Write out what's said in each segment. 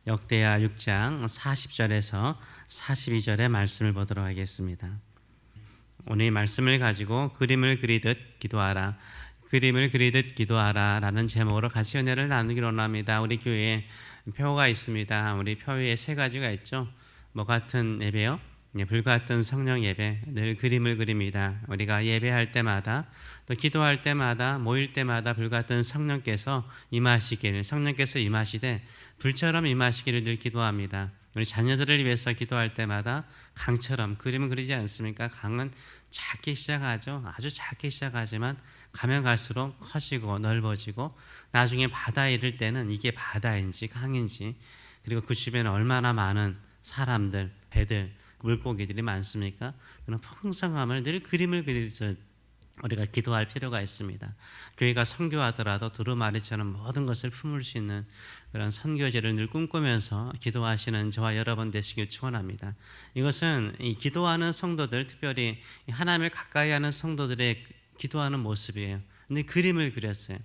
역대하 6장 40절에서 42절의 말씀을 보도록 하겠습니다. 오늘 이 말씀을 가지고 그림을 그리듯 기도하라, 그림을 그리듯 기도하라 라는 제목으로 같이 은혜를 나누기로 합니다. 우리 교회에 표가 있습니다. 우리 표에 세 가지가 있죠. 뭐 같은 예배요? 불같은 성령 예배, 늘 그림을 그립니다. 우리가 예배할 때마다 또 기도할 때마다 모일 때마다 불같은 성령께서 임하시길, 성령께서 임하시되 불처럼 임하시기를 늘 기도합니다. 우리 자녀들을 위해서 기도할 때마다 강처럼 그림을 그리지 않습니까? 강은 작게 시작하죠. 아주 작게 시작하지만 가면 갈수록 커지고 넓어지고 나중에 바다에 이를 때는 이게 바다인지 강인지, 그리고 그 주변에 얼마나 많은 사람들, 배들, 물고기들이 많습니까? 그런 풍성함을 늘 그림을 그리듯 우리가 기도할 필요가 있습니다. 교회가 선교하더라도 두루마리처럼 모든 것을 품을 수 있는 그런 선교제를 늘 꿈꾸면서 기도하시는 저와 여러분 되시길 축원합니다. 이것은 이 기도하는 성도들, 특별히 하나님을 가까이 하는 성도들의 기도하는 모습이에요. 근데 그림을 그렸어요.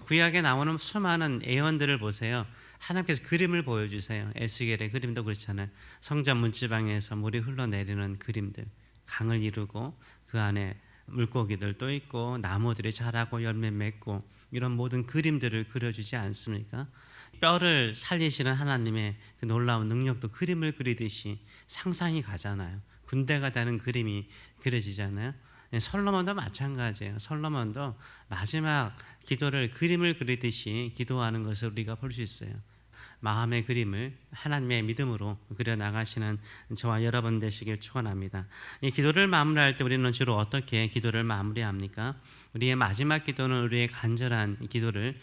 구약에 나오는 수많은 예언들을 보세요. 하나님께서 그림을 보여주세요. 에스겔의 그림도 그렇잖아요. 성전 문지방에서 물이 흘러내리는 그림들, 강을 이루고 그 안에 물고기들도 있고 나무들이 자라고 열매 맺고 이런 모든 그림들을 그려주지 않습니까? 뼈를 살리시는 하나님의 그 놀라운 능력도 그림을 그리듯이 상상이 가잖아요. 군대가 되는 그림이 그려지잖아요. 솔로몬도 마찬가지예요. 솔로몬도 마지막 기도를 그림을 그리듯이 기도하는 것을 우리가 볼 수 있어요. 마음의 그림을 하나님의 믿음으로 그려나가시는 저와 여러분 되시길 축원합니다. 이 기도를 마무리할 때 우리는 주로 어떻게 기도를 마무리합니까? 우리의 마지막 기도는 우리의 간절한 기도를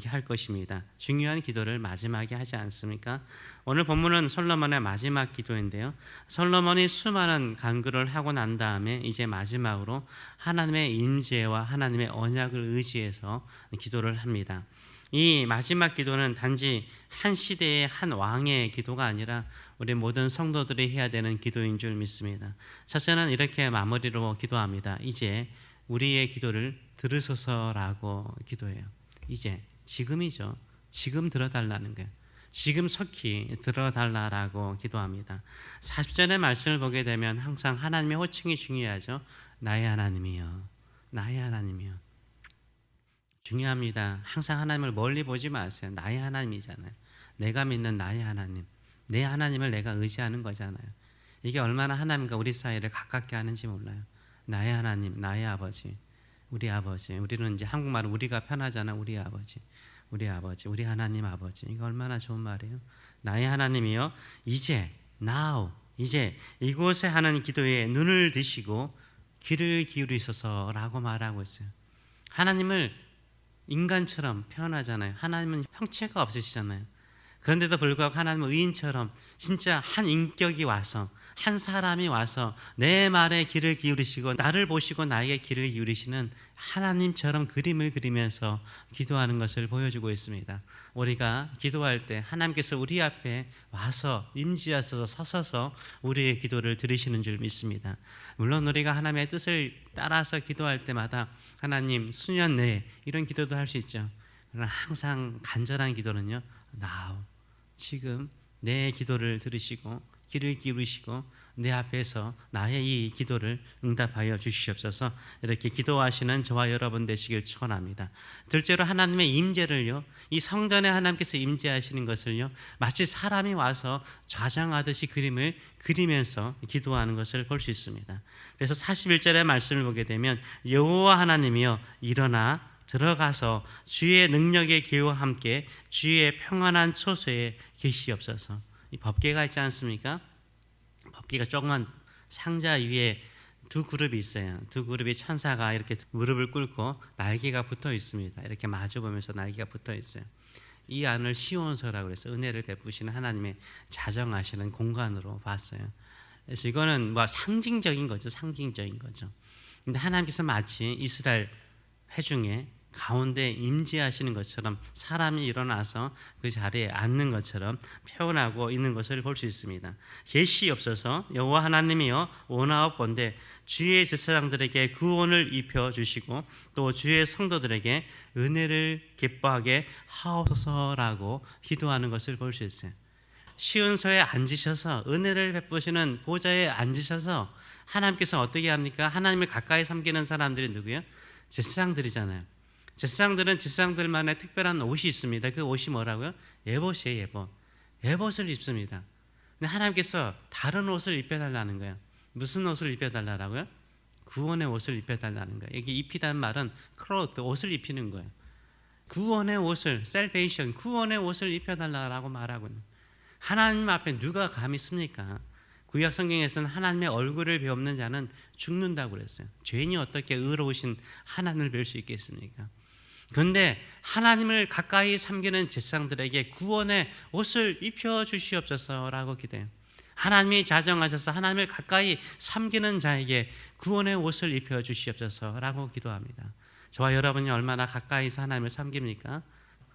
할 것입니다. 중요한 기도를 마지막에 하지 않습니까? 오늘 본문은 솔로몬의 마지막 기도인데요. 솔로몬이 수많은 간구를 하고 난 다음에 이제 마지막으로 하나님의 임재와 하나님의 언약을 의지해서 기도를 합니다. 이 마지막 기도는 단지 한 시대의 한 왕의 기도가 아니라 우리 모든 성도들이 해야 되는 기도인 줄 믿습니다. 첫째는 이렇게 마무리로 기도합니다. 이제 우리의 기도를 들으소서라고 기도해요. 이제, 지금이죠. 지금 들어달라는 거예요. 지금 속히 들어달라라고 기도합니다. 40절의 말씀을 보게 되면 항상 하나님의 호칭이 중요하죠. 나의 하나님이여, 나의 하나님이여. 중요합니다. 항상 하나님을 멀리 보지 마세요. 나의 하나님이잖아요. 내가 믿는 나의 하나님, 내 하나님을 내가 의지하는 거잖아요. 이게 얼마나 하나님과 우리 사이를 가깝게 하는지 몰라요. 나의 하나님, 나의 아버지, 우리 아버지. 우리는 이제 한국말은 우리가 편하잖아. 우리 아버지, 우리 아버지, 우리 하나님 아버지. 이거 얼마나 좋은 말이에요. 나의 하나님이여, 이제, now, 이제 이곳에 하는 기도에 눈을 드시고 귀를 기울이소서라고 말하고 있어요. 하나님을 인간처럼 표현하잖아요. 하나님은 형체가 없으시잖아요. 그런데도 불구하고 하나님은 의인처럼 진짜 한 인격이 와서, 한 사람이 와서 내 말에 귀를 기울이시고 나를 보시고 나에게 귀를 기울이시는 하나님처럼 그림을 그리면서 기도하는 것을 보여주고 있습니다. 우리가 기도할 때 하나님께서 우리 앞에 와서 임재하셔서 서서서 우리의 기도를 들으시는 줄 믿습니다. 물론 우리가 하나님의 뜻을 따라서 기도할 때마다 하나님 수년 내에 이런 기도도 할 수 있죠. 그러나 항상 간절한 기도는요, now, 지금 내 기도를 들으시고 귀를 기울이시고 내 앞에서 나의 이 기도를 응답하여 주시옵소서. 이렇게 기도하시는 저와 여러분 되시길 축원합니다. 둘째로 하나님의 임재를요, 이 성전에 하나님께서 임재하시는 것을요, 마치 사람이 와서 좌장하듯이 그림을 그리면서 기도하는 것을 볼 수 있습니다. 그래서 41절의 말씀을 보게 되면 여호와 하나님이여 일어나 들어가서 주의 능력의 기호와 함께 주의 평안한 처소에 계시옵소서. 이 법궤가 있지 않습니까? 법궤가 조그만 상자 위에 두 그룹이 있어요. 두 그룹의 천사가 이렇게 무릎을 꿇고 날개가 붙어 있습니다. 이렇게 마주 보면서 날개가 붙어 있어요. 이 안을 시온서라고 해서 은혜를 베푸시는 하나님의 자정하시는 공간으로 봤어요. 그래서 이거는 뭐 상징적인 거죠. 상징적인 거죠. 근데 하나님께서 마치 이스라엘 회중에 가운데 임재하시는 것처럼 사람이 일어나서 그 자리에 앉는 것처럼 표현하고 있는 것을 볼 수 있습니다. 계시옵소서. 여호와 하나님이여 원하옵건대 주의 제사장들에게 구원을 입혀 주시고 또 주의 성도들에게 은혜를 기뻐하게 하옵소서라고 기도하는 것을 볼 수 있어요. 시은소에 앉으셔서 은혜를 베푸시는 보좌에 앉으셔서 하나님께서 어떻게 합니까? 하나님을 가까이 섬기는 사람들이 누구예요? 제사장들이잖아요. 제사장들은 제사장들만의 특별한 옷이 있습니다. 그 옷이 뭐라고요? 예봇이에요. 예봇. 예봇을 입습니다. 근데 하나님께서 다른 옷을 입혀달라는 거예요. 무슨 옷을 입혀달라고요? 구원의 옷을 입혀달라는 거예요. 여기 입히다는 말은 클로트, 옷을 입히는 거예요. 구원의 옷을, salvation, 구원의 옷을 입혀달라고 말하고 있는 거예요. 하나님 앞에 누가 감히 씁니까? 구약 성경에서는 하나님의 얼굴을 배우는 자는 죽는다고 그랬어요. 죄인이 어떻게 의로우신 하나님을 배울 수 있겠습니까? 그런데 하나님을 가까이 섬기는 제사장들에게 구원의 옷을 입혀 주시옵소서라고 기도해요. 하나님이 자정하셔서 하나님을 가까이 섬기는 자에게 구원의 옷을 입혀 주시옵소서라고 기도합니다. 저와 여러분이 얼마나 가까이서 하나님을 섬깁니까?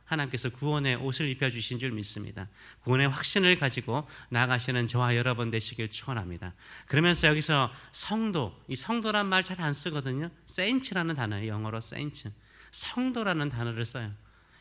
하나님께서 구원의 옷을 입혀주신 줄 믿습니다. 구원의 확신을 가지고 나아가시는 저와 여러분 되시길 축원합니다. 그러면서 여기서 성도, 이 성도란 말 잘 안 쓰거든요. saints라는 단어예요. 영어로 saints. 성도라는 단어를 써요.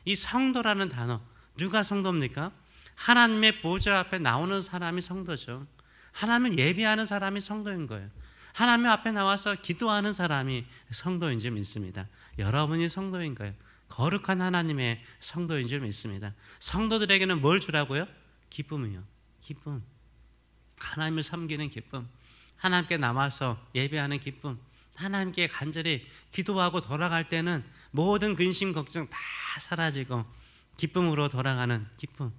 이 성도라는 단어, 누가 성도입니까? 하나님의 보좌 앞에 나오는 사람이 성도죠. 하나님을 예배하는 사람이 성도인 거예요. 하나님 앞에 나와서 기도하는 사람이 성도인 줄 믿습니다. 여러분이 성도인 거예요. 거룩한 하나님의 성도인 줄 믿습니다. 성도들에게는 뭘 주라고요? 기쁨이요. 기쁨. 하나님을 섬기는 기쁨. 하나님께 나와서 예배하는 기쁨. 하나님께 간절히 기도하고 돌아갈 때는 모든 근심 걱정 다 사라지고 기쁨으로 돌아가는 기쁨.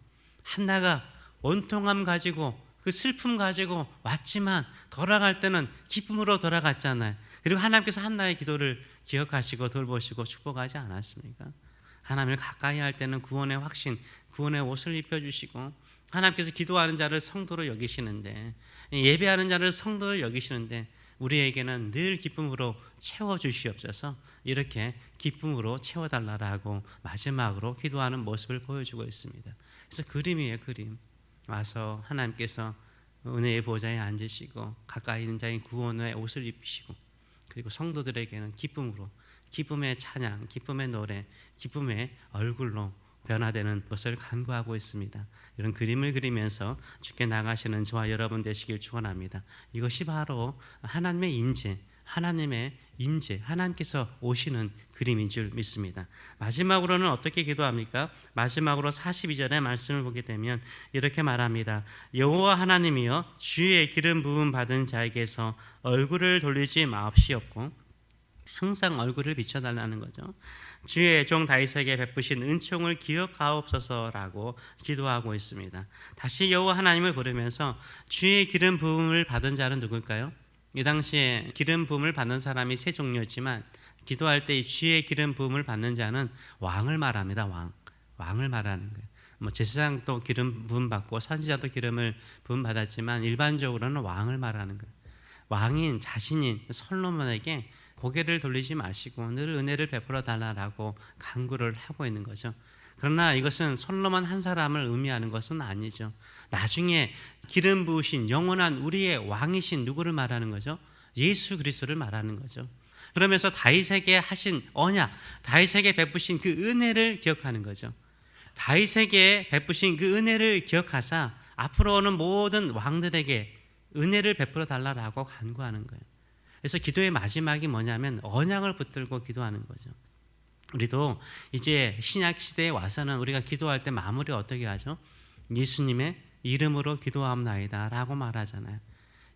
한나가 원통함 가지고 그 슬픔 가지고 왔지만 돌아갈 때는 기쁨으로 돌아갔잖아요. 그리고 하나님께서 한나의 기도를 기억하시고 돌보시고 축복하지 않았습니까? 하나님을 가까이 할 때는 구원의 확신, 구원의 옷을 입혀주시고 하나님께서 기도하는 자를 성도로 여기시는데, 예배하는 자를 성도로 여기시는데 우리에게는 늘 기쁨으로 채워주시옵소서. 이렇게 기쁨으로 채워달라고 마지막으로 기도하는 모습을 보여주고 있습니다. 그래서 그림이에요. 그림. 와서 하나님께서 은혜의 보좌에 앉으시고 가까이 있는 자인 구원의 옷을 입히시고 그리고 성도들에게는 기쁨으로, 기쁨의 찬양, 기쁨의 노래, 기쁨의 얼굴로 변화되는 것을 간구하고 있습니다. 이런 그림을 그리면서 주께 나가시는 저와 여러분 되시길 축원합니다. 이것이 바로 하나님의 임재, 하나님의 임재, 하나님께서 오시는 그림인 줄 믿습니다. 마지막으로는 어떻게 기도합니까? 마지막으로 42절의 말씀을 보게 되면 이렇게 말합니다. 여호와 하나님이여 주의 기름 부음 받은 자에게서 얼굴을 돌리지 마옵시옵고, 항상 얼굴을 비춰달라는 거죠. 주의 종 다윗에게 베푸신 은총을 기억하옵소서라고 기도하고 있습니다. 다시 여호와 하나님을 부르면서 주의 기름 부음을 받은 자는 누굴까요? 이 당시에 기름 부음을 받는 사람이 세 종류였지만 기도할 때 주의 기름 부음을 받는 자는 왕을 말합니다. 왕을 말하는 거예요. 제사장도 기름 부음 받고 선지자도 기름을 부음 받았지만 일반적으로는 왕을 말하는 거예요. 왕인 자신인 솔로몬에게 고개를 돌리지 마시고 늘 은혜를 베풀어 달라고 간구를 하고 있는 거죠. 그러나 이것은 솔로몬 한 사람을 의미하는 것은 아니죠. 나중에 기름 부으신 영원한 우리의 왕이신 누구를 말하는 거죠? 예수 그리스도를 말하는 거죠. 그러면서 다윗에게 하신 언약, 다윗에게 베푸신 그 은혜를 기억하는 거죠. 다윗에게 베푸신 그 은혜를 기억하사 앞으로 오는 모든 왕들에게 은혜를 베풀어 달라고 간구하는 거예요. 그래서 기도의 마지막이 뭐냐면 언약을 붙들고 기도하는 거죠. 우리도 이제 신약 시대에 와서는 우리가 기도할 때 마무리 어떻게 하죠? 예수님의 이름으로 기도하옵나이다 라고 말하잖아요.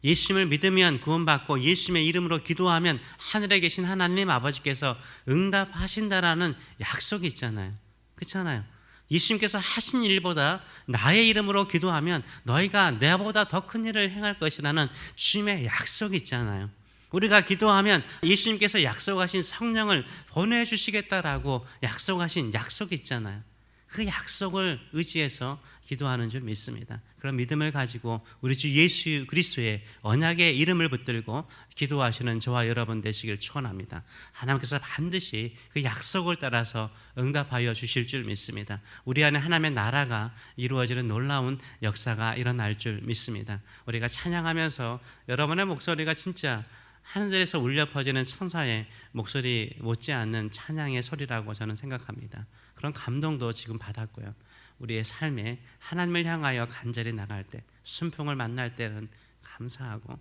예수님을 믿으면 구원받고 예수님의 이름으로 기도하면 하늘에 계신 하나님 아버지께서 응답하신다라는 약속이 있잖아요. 그렇잖아요. 예수님께서 하신 일보다 나의 이름으로 기도하면 너희가 내보다 더 큰 일을 행할 것이라는 주님의 약속이 있잖아요. 우리가 기도하면 예수님께서 약속하신 성령을 보내주시겠다라고 약속하신 약속이 있잖아요. 그 약속을 의지해서 기도하는 줄 믿습니다. 그런 믿음을 가지고 우리 주 예수 그리스도의 언약의 이름을 붙들고 기도하시는 저와 여러분 되시길 축원합니다. 하나님께서 반드시 그 약속을 따라서 응답하여 주실 줄 믿습니다. 우리 안에 하나님의 나라가 이루어지는 놀라운 역사가 일어날 줄 믿습니다. 우리가 찬양하면서 여러분의 목소리가 진짜 하늘에서 울려 퍼지는 천사의 목소리 못지않는 찬양의 소리라고 저는 생각합니다. 그런 감동도 지금 받았고요. 우리의 삶에 하나님을 향하여 간절히 나갈 때, 순풍을 만날 때는 감사하고,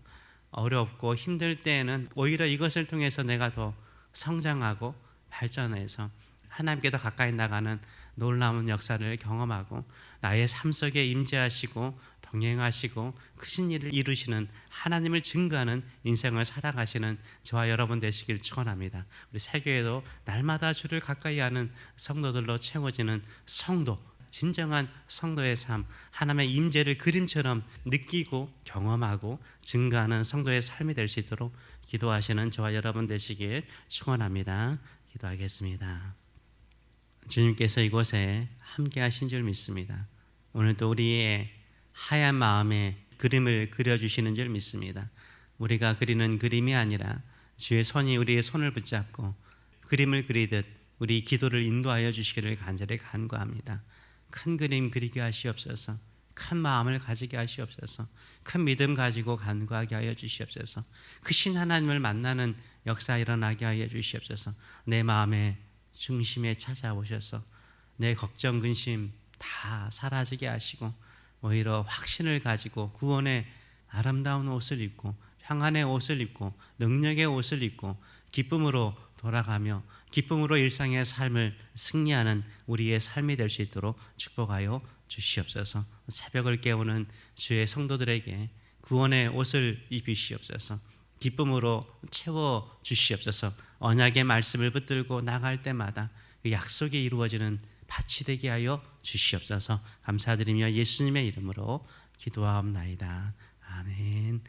어렵고 힘들 때에는 오히려 이것을 통해서 내가 더 성장하고 발전해서 하나님께 더 가까이 나가는 놀라운 역사를 경험하고, 나의 삶 속에 임재하시고 동행하시고 크신 일을 이루시는 하나님을 증거하는 인생을 살아가시는 저와 여러분 되시길 축원합니다. 우리 새교회도 날마다 주를 가까이 하는 성도들로 채워지는 성도, 진정한 성도의 삶, 하나님의 임재를 그림처럼 느끼고 경험하고 증거하는 성도의 삶이 될 수 있도록 기도하시는 저와 여러분 되시길 축원합니다. 기도하겠습니다. 주님께서 이곳에 함께 하신 줄 믿습니다. 오늘도 우리의 하얀 마음에 그림을 그려주시는 줄 믿습니다. 우리가 그리는 그림이 아니라 주의 손이 우리의 손을 붙잡고 그림을 그리듯 우리 기도를 인도하여 주시기를 간절히 간구합니다. 큰 그림 그리게 하시옵소서. 큰 마음을 가지게 하시옵소서. 큰 믿음 가지고 간구하게 하여 주시옵소서. 크신 하나님을 만나는 역사 일어나게 하여 주시옵소서. 내 마음의 중심에 찾아오셔서 내 걱정 근심 다 사라지게 하시고 오히려 확신을 가지고 구원의 아름다운 옷을 입고 평안의 옷을 입고 능력의 옷을 입고 기쁨으로 돌아가며 기쁨으로 일상의 삶을 승리하는 우리의 삶이 될 수 있도록 축복하여 주시옵소서. 새벽을 깨우는 주의 성도들에게 구원의 옷을 입히시옵소서. 기쁨으로 채워 주시옵소서. 언약의 말씀을 붙들고 나갈 때마다 그 약속이 이루어지는 밭이 되게 하여 주시옵소서. 감사드리며 예수님의 이름으로 기도하옵나이다. 아멘.